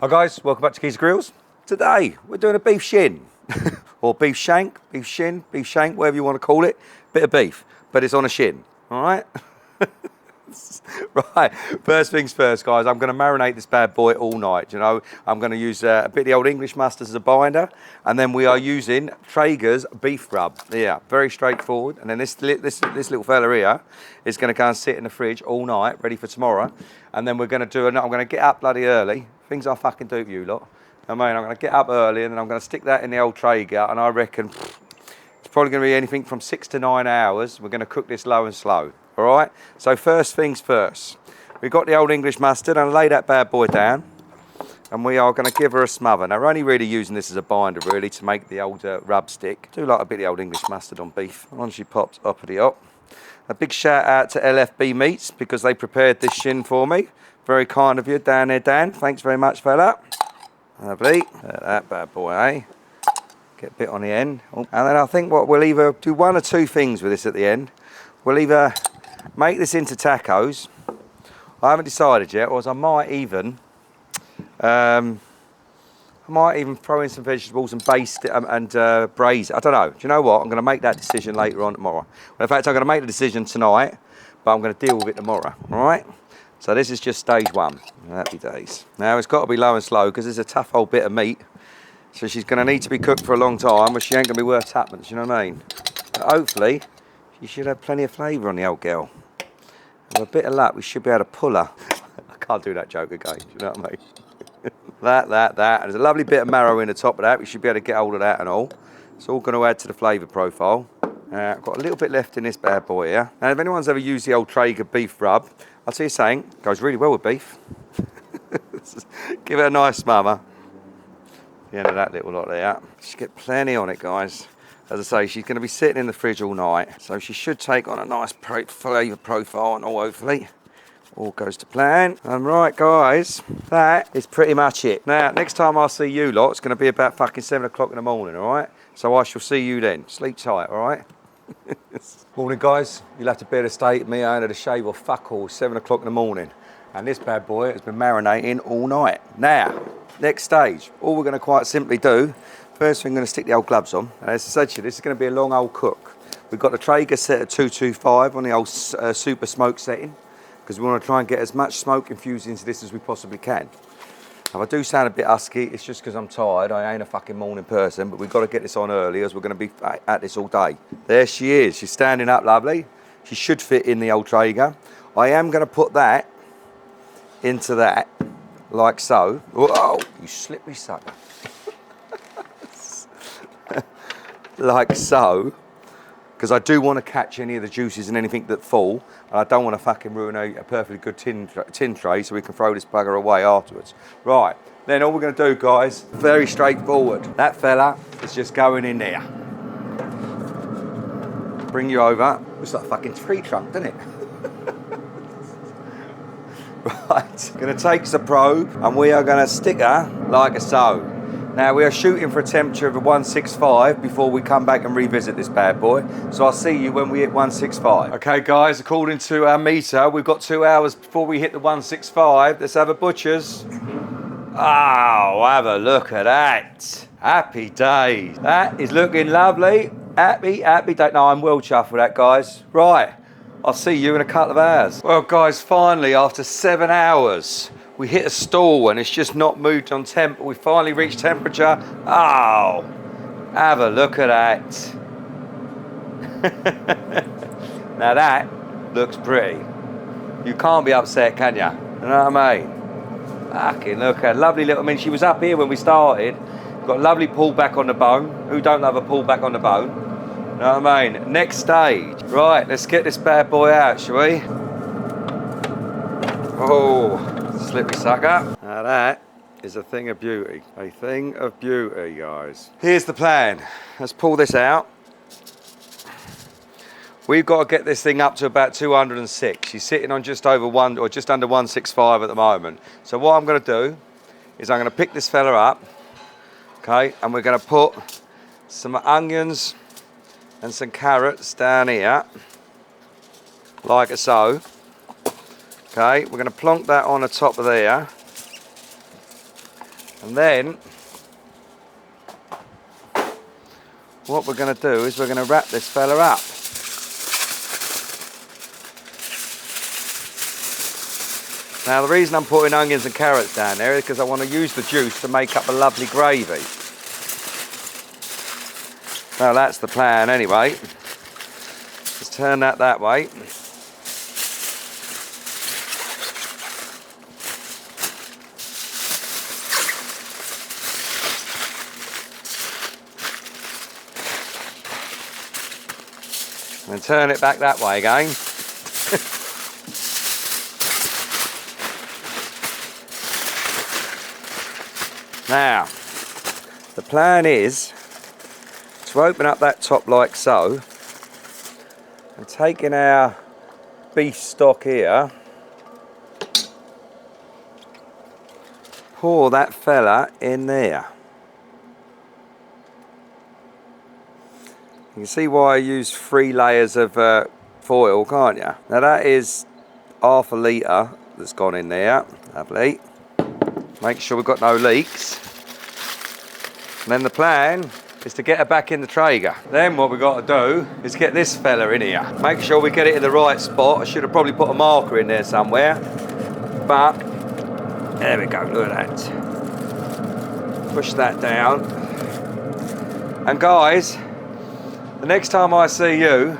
Hi guys, welcome back to Keys Grills. Today we're doing a beef shin or beef shank, beef shin, beef shank, whatever you want to call it. Bit of beef, but it's on a shin. All right. Right. First things first, guys. I'm going to marinate this bad boy all night. You know, I'm going to use a bit of the old English mustard as a binder, and then we are using Traeger's beef rub. Yeah, very straightforward. And then this little fella here is going to go and sit in the fridge all night, ready for tomorrow. And then we're going to do. I'm going to get up bloody early. Things I fucking do for you lot. I mean, I'm going to get up early and then I'm going to stick that in the old Traeger, and I reckon it's probably going to be anything from 6 to 9 hours. We're going to cook this low and slow. All right. So first things first. We've got the old English mustard, and lay that bad boy down, and we are going to give her a smother. Now, we're only really using this as a binder, really, to make the old rub stick. Do like a bit of the old English mustard on beef. On she pops up at the up. A big shout out to LFB Meats because they prepared this shin for me. Very kind of you down there, Dan. Thanks very much, fella. Lovely. That bad boy, eh? Get a bit on the end. Oh. And then I think what we'll either do one or two things with this at the end. We'll either make this into tacos. I haven't decided yet, or I might even throw in some vegetables and baste it and braise it. I don't know. Do you know what? I'm going to make that decision later on tomorrow. Well, in fact, I'm going to make the decision tonight, but I'm going to deal with it tomorrow. All right? So this is just stage one. Happy days. Now it's got to be low and slow because it's a tough old bit of meat. So she's going to need to be cooked for a long time, but she ain't going to be worth tuppence, you know what I mean? But hopefully, she should have plenty of flavour on the old girl. With a bit of luck, we should be able to pull her. I can't do that joke again, do you know what I mean? that. There's a lovely bit of marrow in the top of that. We should be able to get hold of that and all. It's all going to add to the flavour profile. I've got a little bit left in this bad boy here. Now, if anyone's ever used the old Traeger beef rub, I'll tell you something, goes really well with beef. Give it a nice smother. The end of that little lot there. Just get plenty on it, guys. As I say, she's going to be sitting in the fridge all night, so she should take on a nice flavour profile and all, hopefully. All goes to plan. And right, guys, that is pretty much it. Now, next time I see you lot, it's going to be about fucking 7 o'clock in the morning, all right? So I shall see you then. Sleep tight, all right? Morning, guys. You'll have to bear the state of me. I had a shave or fuck all, 7 o'clock in the morning. And this bad boy has been marinating all night. Now, next stage, all we're going to quite simply do, first thing, I'm going to stick the old gloves on. As I said to you, this is going to be a long old cook. We've got the Traeger set at 225 on the old super smoke setting, because we want to try and get as much smoke infused into this as we possibly can. If I do sound a bit husky, it's just because I'm tired. I ain't a fucking morning person, but we've got to get this on early as we're going to be at this all day. There she is. She's standing up lovely. She should fit in the old Traeger. I am going to put that into that, like so. Whoa, you slippery sucker. Like so. Because I do want to catch any of the juices and anything that fall, and I don't want to fucking ruin a perfectly good tin tray so we can throw this bugger away afterwards. Right, then all we're going to do, guys, very straightforward. That fella is just going in there. Bring you over. Looks like a fucking tree trunk, doesn't it? Right, going to take the probe, and we are going to stick her like so. Now, we are shooting for a temperature of 165 before we come back and revisit this bad boy. So I'll see you when we hit 165. Okay, guys, according to our meter, we've got 2 hours before we hit the 165. Let's have a butcher's. Oh, have a look at that. Happy days. That is looking lovely. Happy day. No, I'm well chuffed with that, guys. Right, I'll see you in a couple of hours. Well, guys, finally, after 7 hours, we hit a stall and it's just not moved on temp, but we finally reached temperature. Oh, have a look at that. Now that looks pretty. You can't be upset, can you? You know what I mean? Fucking look at lovely little, I mean, she was up here when we started. Got a lovely pull back on the bone. Who don't love a pull back on the bone? You know what I mean? Next stage. Right, let's get this bad boy out, shall we? Oh. Slippery sucker. Now that is a thing of beauty. A thing of beauty, guys. Here's the plan. Let's pull this out. We've got to get this thing up to about 206. She's sitting on just over one, or just under 165 at the moment. So what I'm going to do is I'm going to pick this fella up, okay, and we're going to put some onions and some carrots down here, like so. Okay, we're going to plonk that on the top of there. And then what we're going to do is we're going to wrap this fella up. Now the reason I'm putting onions and carrots down there is because I want to use the juice to make up a lovely gravy. Now that's the plan anyway. Just turn that way. And turn it back that way again. Now, the plan is to open up that top like so, and taking our beef stock here, pour that fella in there. You can see why I use 3 layers of foil, can't you? Now that is half a litre that's gone in there, lovely. Make sure we've got no leaks. And then the plan is to get her back in the Traeger. Then what we've got to do is get this fella in here. Make sure we get it in the right spot. I should have probably put a marker in there somewhere. But, there we go, look at that. Push that down. And guys, the next time I see you,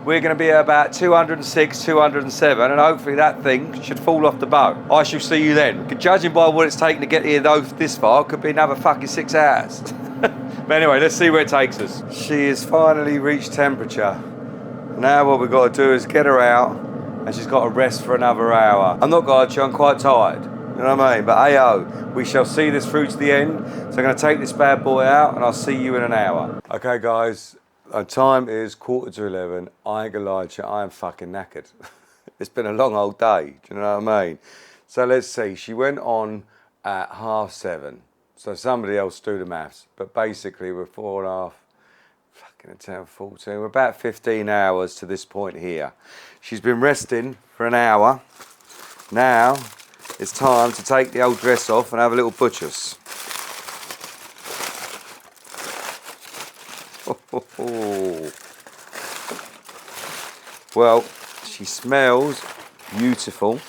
we're going to be about 206, 207, and hopefully that thing should fall off the boat. I shall see you then. Judging by what it's taken to get here this far, it could be another fucking 6 hours. But anyway, let's see where it takes us. She has finally reached temperature. Now what we've got to do is get her out, and she's got to rest for another hour. I'm not going to, I'm quite tired. You know what I mean? But hey-oh, we shall see this through to the end. So I'm going to take this bad boy out, and I'll see you in an hour. Okay, guys. The time is 11:15. I ain't gonna lie to you, I am fucking knackered. It's been a long old day, do you know what I mean? So let's see, she went on at 7:30. So somebody else do the maths. But basically we're 4.5, fucking 10, 14, we're about 15 hours to this point here. She's been resting for an hour. Now it's time to take the old dress off and have a little butcher's. Well, she smells beautiful.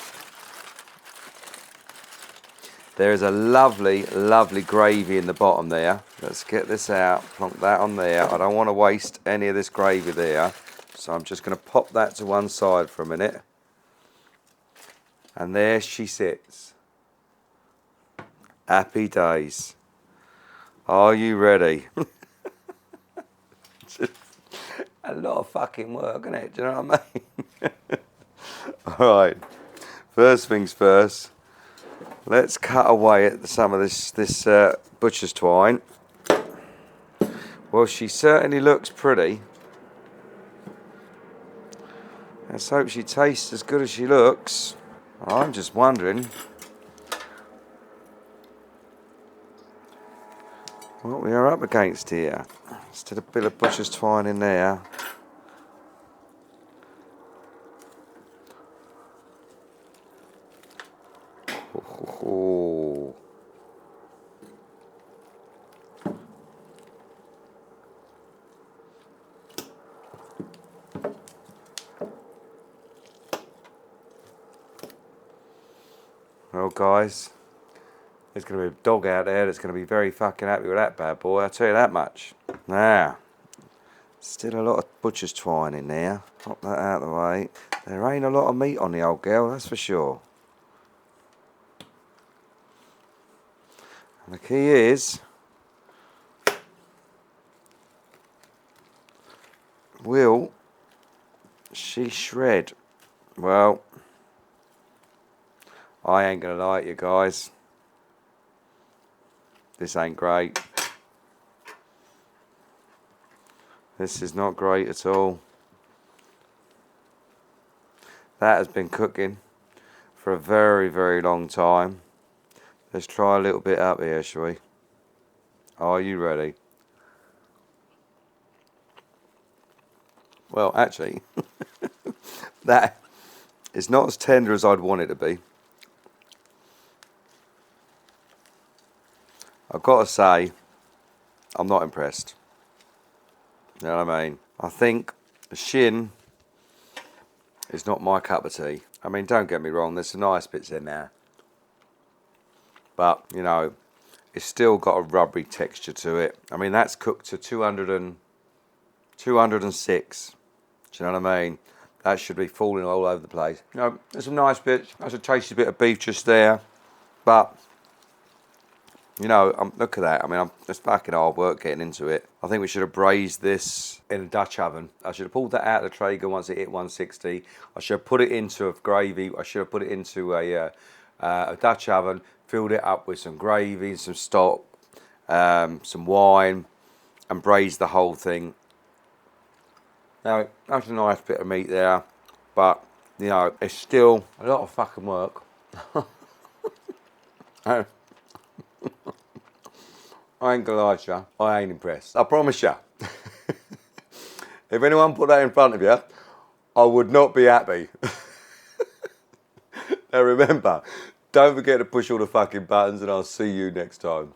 There is a lovely, lovely gravy in the bottom there. Let's get this out, plonk that on there. I don't want to waste any of this gravy there, so I'm just going to pop that to one side for a minute. And there she sits. Happy days. Are you ready? A lot of fucking work, isn't it? Do you know what I mean? Alright, first things first, let's cut away at some of this butcher's twine. Well, she certainly looks pretty. Let's hope she tastes as good as she looks. I'm just wondering what we are up against here. Instead of a bit of butcher's twine in there. Oh. Well, guys, there's going to be a dog out there that's going to be very fucking happy with that bad boy, I'll tell you that much. Now, still a lot of butcher's twine in there. Pop that out of the way. There ain't a lot of meat on the old girl, that's for sure. And the key is, will she shred? Well, I ain't gonna lie to you guys. This ain't great. This is not great at all. That has been cooking for a very, very long time. Let's try a little bit up here, shall we? Are you ready? Well, actually, that is not as tender as I'd want it to be. I've got to say, I'm not impressed. You know what I mean? I think the Shin is not my cup of tea. I mean, don't get me wrong, there's some nice bits in there. But, you know, it's still got a rubbery texture to it. I mean, that's cooked to 206. Do you know what I mean? That should be falling all over the place. You know, there's some nice bits. There's a tasty bit of beef just there. But, you know, look at that. I mean, it's fucking hard work getting into it. I think we should have braised this in a Dutch oven. I should have pulled that out of the Traeger once it hit 160. I should have put it into a gravy. I should have put it into a Dutch oven, filled it up with some gravy, some stock, some wine, and braised the whole thing. Now, that's a nice bit of meat there, but, you know, it's still a lot of fucking work. I ain't gonna lie to you, I ain't impressed. I promise you. If anyone put that in front of you, I would not be happy. Now remember, don't forget to push all the fucking buttons and I'll see you next time.